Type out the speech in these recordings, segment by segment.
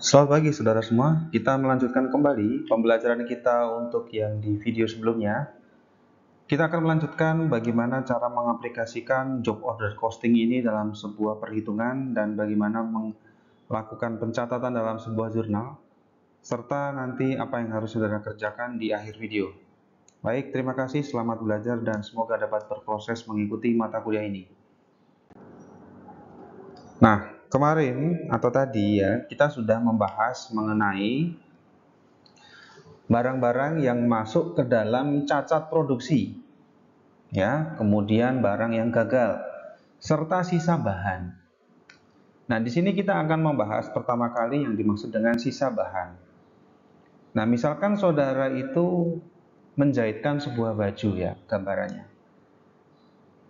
Selamat pagi saudara semua, kita melanjutkan kembali pembelajaran kita untuk yang di video sebelumnya. Kita akan melanjutkan bagaimana cara mengaplikasikan job order costing ini dalam sebuah perhitungan dan bagaimana melakukan pencatatan dalam sebuah jurnal, serta nanti apa yang harus saudara kerjakan di akhir video. Baik, terima kasih, selamat belajar dan semoga dapat berproses mengikuti mata kuliah ini. Nah, kemarin atau tadi ya, kita sudah membahas mengenai barang-barang yang masuk ke dalam cacat produksi, ya, kemudian barang yang gagal, serta sisa bahan. Nah, di sini kita akan membahas pertama kali yang dimaksud dengan sisa bahan. Nah, misalkan saudara itu menjahitkan sebuah baju ya, gambarannya,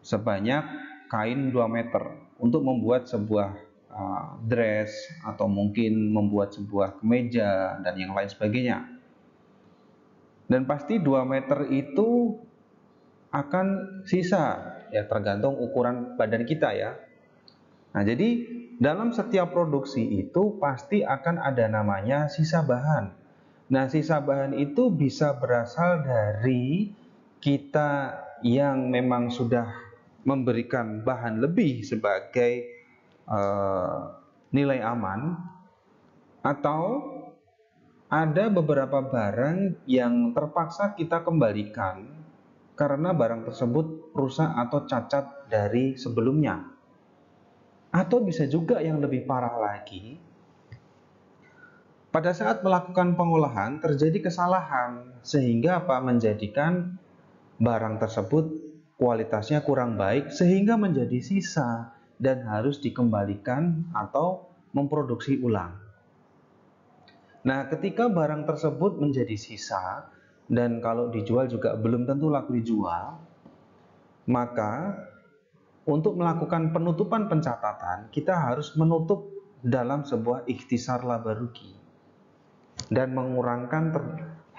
sebanyak kain 2 meter untuk membuat sebuah dress atau mungkin membuat sebuah kemeja dan yang lain sebagainya. Dan pasti 2 meter itu akan sisa, ya tergantung ukuran badan kita ya. Nah, jadi dalam setiap produksi itu pasti akan ada namanya sisa bahan. Nah, sisa bahan itu bisa berasal dari kita yang memang sudah memberikan bahan lebih sebagai nilai aman, atau ada beberapa barang yang terpaksa kita kembalikan karena barang tersebut rusak atau cacat dari sebelumnya. Atau bisa juga yang lebih parah lagi, pada saat melakukan pengolahan terjadi kesalahan sehingga menjadikan barang tersebut kualitasnya kurang baik sehingga menjadi sisa dan harus dikembalikan atau memproduksi ulang. Nah, ketika barang tersebut menjadi sisa dan kalau dijual juga belum tentu laku dijual, maka untuk melakukan penutupan pencatatan, kita harus menutup dalam sebuah ikhtisar laba rugi dan mengurangkan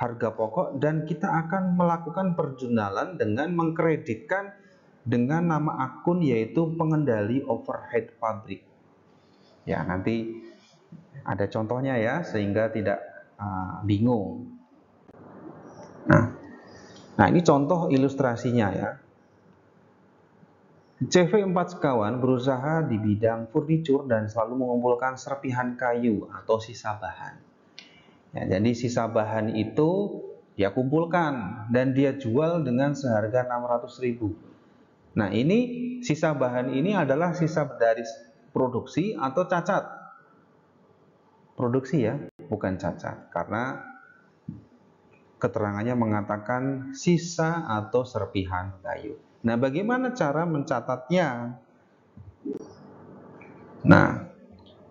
harga pokok, dan kita akan melakukan perjurnalan dengan mengkreditkan dengan nama akun yaitu pengendali overhead pabrik. Ya, nanti ada contohnya ya sehingga tidak bingung. Nah, ini contoh ilustrasinya ya. CV4 sekawan berusaha di bidang furniture dan selalu mengumpulkan serpihan kayu atau sisa bahan. Ya, jadi sisa bahan itu dia kumpulkan dan dia jual dengan seharga 600.000. Nah, ini sisa bahan ini adalah sisa dari produksi atau cacat. Produksi ya, bukan cacat, karena keterangannya mengatakan sisa atau serpihan kayu. Nah, bagaimana cara mencatatnya? Nah,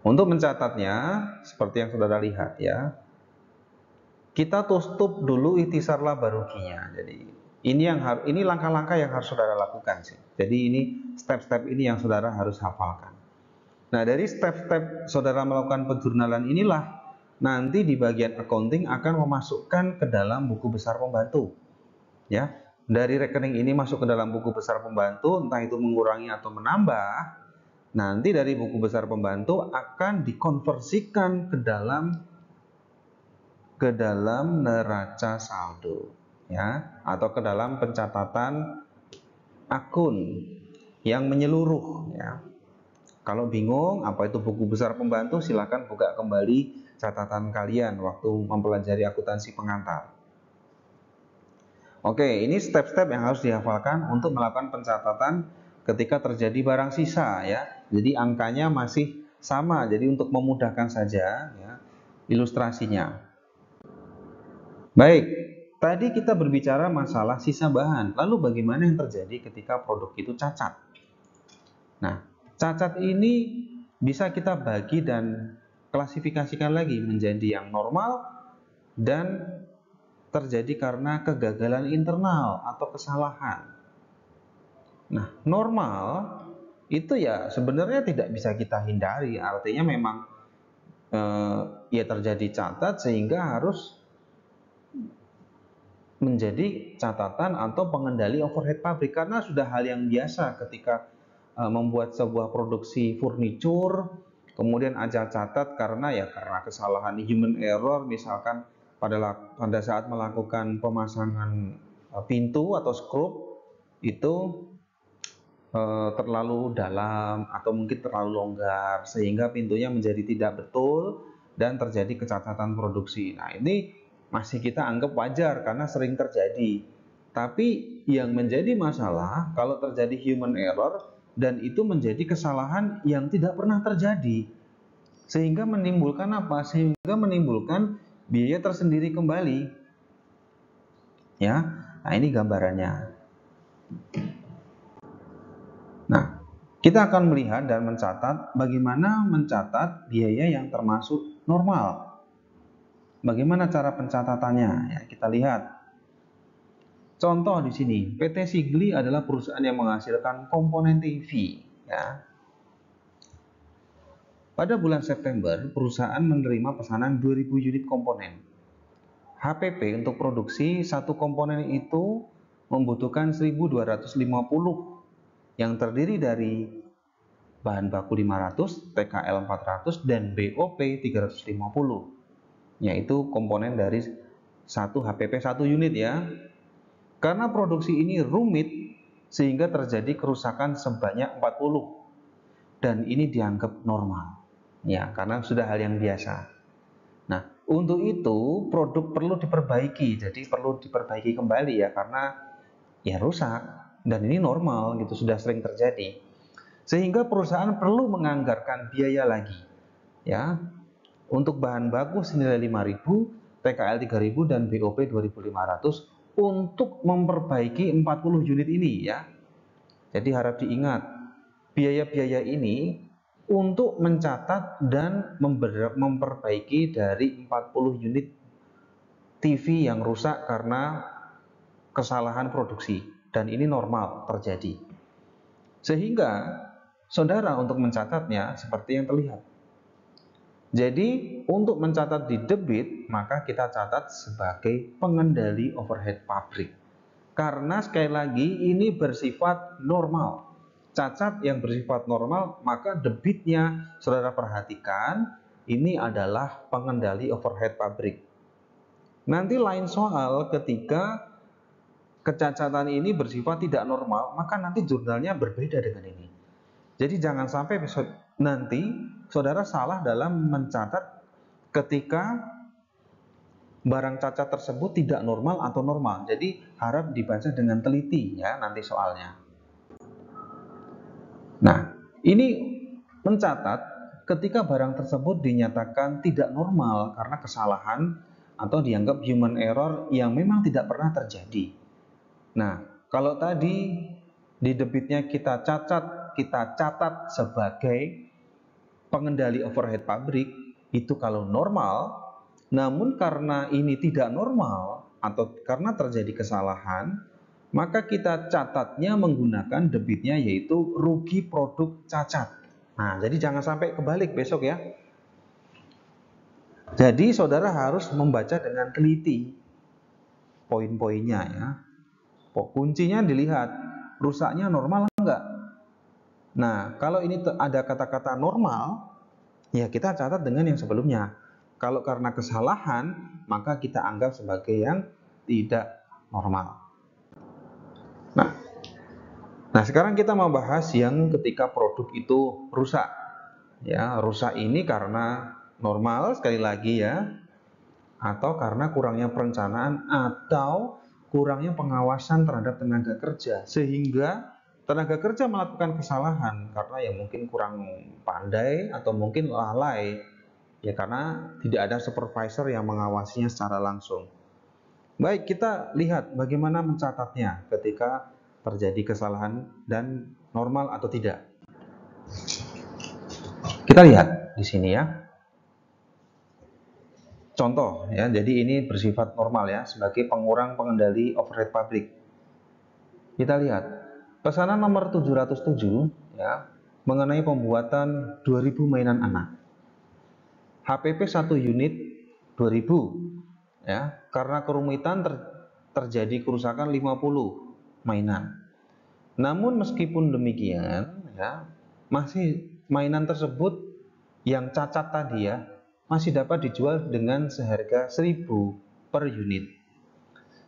untuk mencatatnya seperti yang saudara lihat ya, kita tutup dulu ikhtisar laba ruginya. Jadi ini langkah-langkah yang harus saudara lakukan sih. Jadi ini step-step ini yang saudara harus hafalkan. Nah, dari step-step saudara melakukan penjurnalan inilah nanti di bagian accounting akan memasukkan ke dalam buku besar pembantu. Ya, dari rekening ini masuk ke dalam buku besar pembantu, entah itu mengurangi atau menambah. Nanti dari buku besar pembantu akan dikonversikan ke dalam neraca saldo, ya, atau ke dalam pencatatan akun yang menyeluruh, ya. Kalau bingung apa itu buku besar pembantu, silakan buka kembali catatan kalian waktu mempelajari akuntansi pengantar. Oke, ini step-step yang harus dihafalkan untuk melakukan pencatatan ketika terjadi barang sisa ya. Jadi angkanya masih sama. Jadi untuk memudahkan saja ya ilustrasinya. Baik, tadi kita berbicara masalah sisa bahan. Lalu bagaimana yang terjadi ketika produk itu cacat? Nah, cacat ini bisa kita bagi dan klasifikasikan lagi menjadi yang normal dan terjadi karena kegagalan internal atau kesalahan. Nah, normal itu ya sebenarnya tidak bisa kita hindari, artinya memang ya terjadi catat sehingga harus menjadi catatan atau pengendali overhead pabrik, karena sudah hal yang biasa ketika membuat sebuah produksi furniture, kemudian Aca catat karena kesalahan human error, misalkan pada saat melakukan pemasangan pintu atau skrup itu terlalu dalam atau mungkin terlalu longgar sehingga pintunya menjadi tidak betul dan terjadi kecacatan produksi. Nah, ini masih kita anggap wajar karena sering terjadi. Tapi yang menjadi masalah kalau terjadi human error dan itu menjadi kesalahan yang tidak pernah terjadi. Sehingga menimbulkan apa? Sehingga menimbulkan biaya tersendiri kembali. Ya. Nah, ini gambarannya. Nah, kita akan melihat dan mencatat bagaimana mencatat biaya yang termasuk normal. Bagaimana cara pencatatannya? Ya, kita lihat. Contoh di sini, PT Sigli adalah perusahaan yang menghasilkan komponen TV. Ya. Pada bulan September, perusahaan menerima pesanan 2000 unit komponen. HPP untuk produksi satu komponen itu membutuhkan 1250 yang terdiri dari bahan baku 500, TKL 400, dan BOP 350, yaitu komponen dari satu HPP 1 unit ya. Karena produksi ini rumit sehingga terjadi kerusakan sebanyak 40 dan ini dianggap normal ya, karena sudah hal yang biasa. Nah, untuk itu produk perlu diperbaiki, jadi perlu diperbaiki kembali ya, karena ya rusak dan ini normal gitu, sudah sering terjadi. Sehingga perusahaan perlu menganggarkan biaya lagi ya untuk bahan baku senilai 5.000, TKL 3.000 dan BOP 2.500 untuk memperbaiki 40 unit ini ya. Jadi harap diingat, biaya-biaya ini untuk mencatat dan memperbaiki dari 40 unit TV yang rusak karena kesalahan produksi, dan ini normal terjadi. Sehingga saudara untuk mencatatnya seperti yang terlihat. Jadi untuk mencatat di debit, maka kita catat sebagai pengendali overhead pabrik. Karena sekali lagi ini bersifat normal. Cacat yang bersifat normal, maka debitnya saudara perhatikan ini adalah pengendali overhead pabrik. Nanti lain soal ketika kecacatan ini bersifat tidak normal, maka nanti jurnalnya berbeda dengan ini. Jadi jangan sampai nanti saudara salah dalam mencatat ketika barang cacat tersebut tidak normal atau normal. Jadi harap dibaca dengan teliti ya nanti soalnya. Nah, ini mencatat ketika barang tersebut dinyatakan tidak normal karena kesalahan atau dianggap human error yang memang tidak pernah terjadi. Nah, kalau tadi di debitnya kita catat sebagai pengendali overhead pabrik, itu kalau normal. Namun karena ini tidak normal atau karena terjadi kesalahan, maka kita catatnya menggunakan debitnya yaitu rugi produk cacat. Nah, jadi jangan sampai kebalik besok ya. Jadi saudara harus membaca dengan teliti poin-poinnya ya. Kuncinya dilihat, rusaknya normal enggak? Nah, kalau ini ada kata-kata normal, ya kita catat dengan yang sebelumnya. Kalau karena kesalahan, maka kita anggap sebagai yang tidak normal. Nah, sekarang kita mau bahas yang ketika produk itu rusak. Ya, rusak ini karena normal sekali lagi ya, atau karena kurangnya perencanaan atau kurangnya pengawasan terhadap tenaga kerja, sehingga tenaga kerja melakukan kesalahan karena ya mungkin kurang pandai atau mungkin lalai. Ya karena tidak ada supervisor yang mengawasinya secara langsung. Baik, kita lihat bagaimana mencatatnya ketika terjadi kesalahan dan normal atau tidak. Kita lihat di sini ya. Contoh ya, jadi ini bersifat normal ya sebagai pengurang pengendali overhead pabrik. Kita lihat pesanan nomor 707 ya mengenai pembuatan 2000 mainan anak. HPP 1 unit 2000 ya, karena kerumitan terjadi kerusakan 50 mainan. Namun meskipun demikian ya, masih mainan tersebut yang cacat tadi ya, masih dapat dijual dengan seharga 1.000 per unit.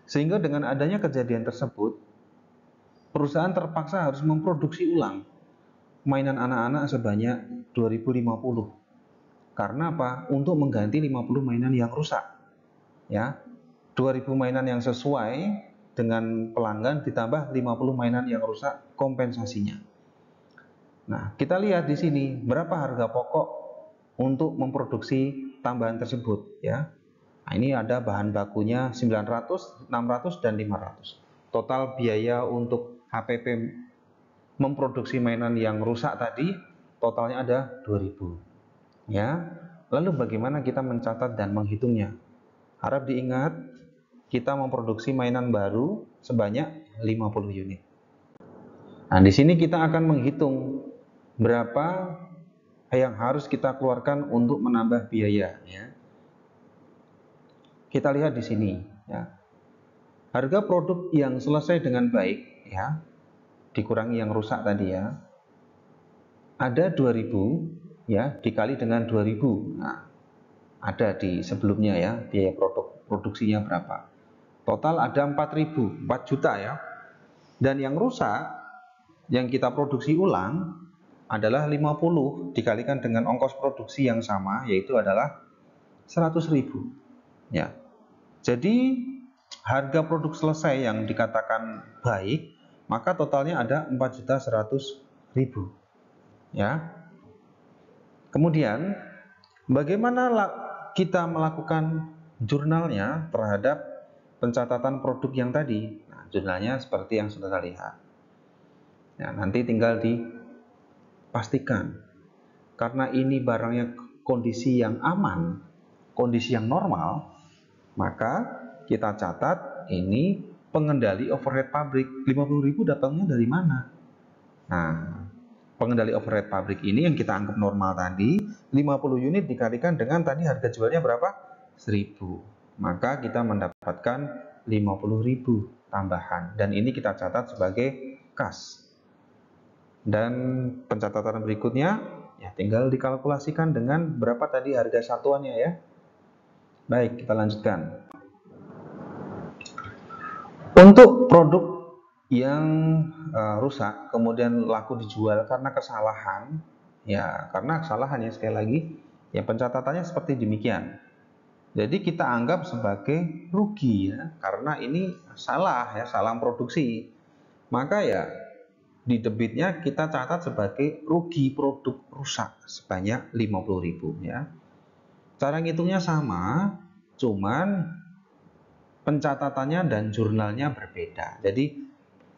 Sehingga dengan adanya kejadian tersebut, perusahaan terpaksa harus memproduksi ulang mainan anak-anak sebanyak 2050. Karena apa? Untuk mengganti 50 mainan yang rusak. Ya, 2000 mainan yang sesuai dengan pelanggan ditambah 50 mainan yang rusak kompensasinya. Nah, kita lihat di sini berapa harga pokok untuk memproduksi tambahan tersebut ya. Nah, ini ada bahan bakunya 900, 600 dan 500. Total biaya untuk HPP memproduksi mainan yang rusak tadi totalnya ada 2000 ya. Lalu bagaimana kita mencatat dan menghitungnya? Harap diingat, kita memproduksi mainan baru sebanyak 50 unit. Nah, di sini kita akan menghitung berapa yang harus kita keluarkan untuk menambah biaya ya. Kita lihat di sini ya. Harga produk yang selesai dengan baik ya, dikurangi yang rusak tadi ya. Ada 2000 ya, dikali dengan 2000. Nah, ada di sebelumnya ya, biaya produksinya berapa. Total ada 4.000, 4 juta ya. Dan yang rusak yang kita produksi ulang adalah 50 dikalikan dengan ongkos produksi yang sama, yaitu adalah 100.000 ya. Jadi harga produk selesai yang dikatakan baik, maka totalnya ada 4.100.000 ya. Kemudian bagaimana kita melakukan jurnalnya terhadap pencatatan produk yang tadi? Nah, jurnalnya seperti yang sudah kita lihat. Nah, nanti tinggal dipastikan karena ini barangnya kondisi yang aman, kondisi yang normal, maka kita catat ini pengendali overhead pabrik. 50.000 datangnya dari mana? Nah, pengendali overhead pabrik ini yang kita anggap normal tadi, 50 unit dikalikan dengan tadi harga jualnya berapa? 1.000. Maka kita mendapatkan 50.000 tambahan. Dan ini kita catat sebagai kas. Dan pencatatan berikutnya ya tinggal dikalkulasikan dengan berapa tadi harga satuannya ya. Baik, kita lanjutkan. Untuk produk yang rusak kemudian laku dijual karena kesalahan ya, karena kesalahan ya, sekali lagi ya, pencatatannya seperti demikian. Jadi kita anggap sebagai rugi ya, karena ini salah ya, salah produksi. Maka ya di debitnya kita catat sebagai rugi produk rusak sebanyak 50.000 ya. Cara ngitungnya sama, cuman pencatatannya dan jurnalnya berbeda. Jadi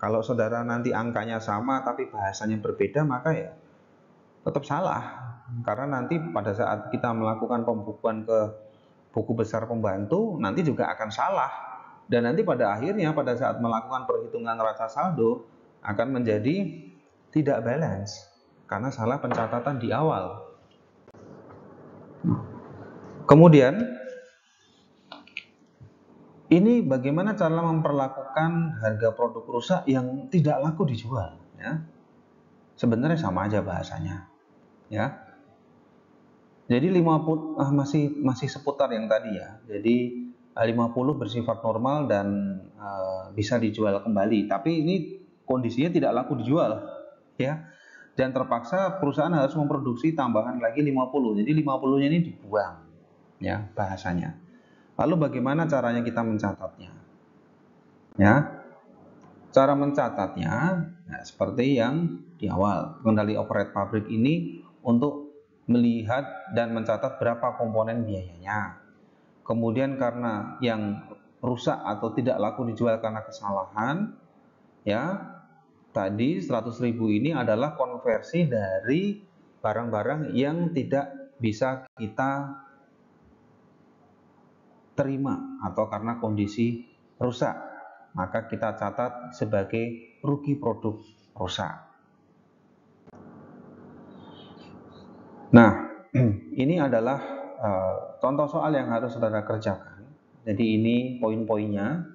kalau saudara nanti angkanya sama tapi bahasanya berbeda, maka ya tetap salah. Karena nanti pada saat kita melakukan pembukuan ke buku besar pembantu, nanti juga akan salah. Dan nanti pada akhirnya pada saat melakukan perhitungan neraca saldo akan menjadi tidak balance karena salah pencatatan di awal. Kemudian ini bagaimana cara memperlakukan harga produk rusak yang tidak laku dijual ya. Sebenarnya sama aja bahasanya ya. Jadi 50 masih seputar yang tadi ya. Jadi 50 bersifat normal dan bisa dijual kembali, tapi ini kondisinya tidak laku dijual ya. Dan terpaksa perusahaan harus memproduksi tambahan lagi 50. Jadi 50-nya ini dibuang ya bahasanya. Lalu bagaimana caranya kita mencatatnya? Ya. Cara mencatatnya ya, seperti yang di awal. Pengendali overhead pabrik ini untuk melihat dan mencatat berapa komponen biayanya. Kemudian karena yang rusak atau tidak laku dijual karena kesalahan, ya tadi 100.000 ini adalah konversi dari barang-barang yang tidak bisa kita terima atau karena kondisi rusak, maka kita catat sebagai rugi produk rusak. Nah, ini adalah contoh soal yang harus saudara kerjakan. Jadi ini poin-poinnya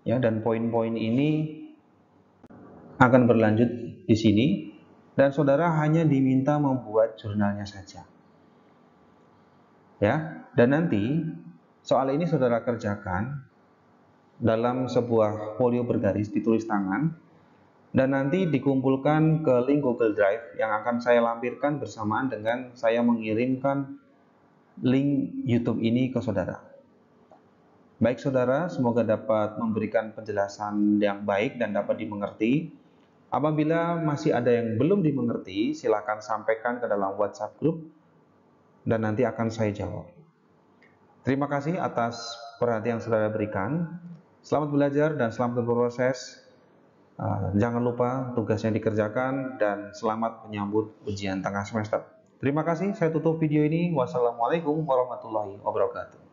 ya, dan poin-poin ini akan berlanjut di sini dan saudara hanya diminta membuat jurnalnya saja. Ya, dan nanti soal ini saudara kerjakan dalam sebuah folio bergaris ditulis tangan, dan nanti dikumpulkan ke link Google Drive yang akan saya lampirkan bersamaan dengan saya mengirimkan link YouTube ini ke saudara. Baik saudara, semoga dapat memberikan penjelasan yang baik dan dapat dimengerti. Apabila masih ada yang belum dimengerti, silakan sampaikan ke dalam WhatsApp group dan nanti akan saya jawab. Terima kasih atas perhatian yang saudara berikan. Selamat belajar dan selamat berproses. Jangan lupa tugasnya dikerjakan dan selamat menyambut ujian tengah semester. Terima kasih, saya tutup video ini. Wassalamualaikum warahmatullahi wabarakatuh.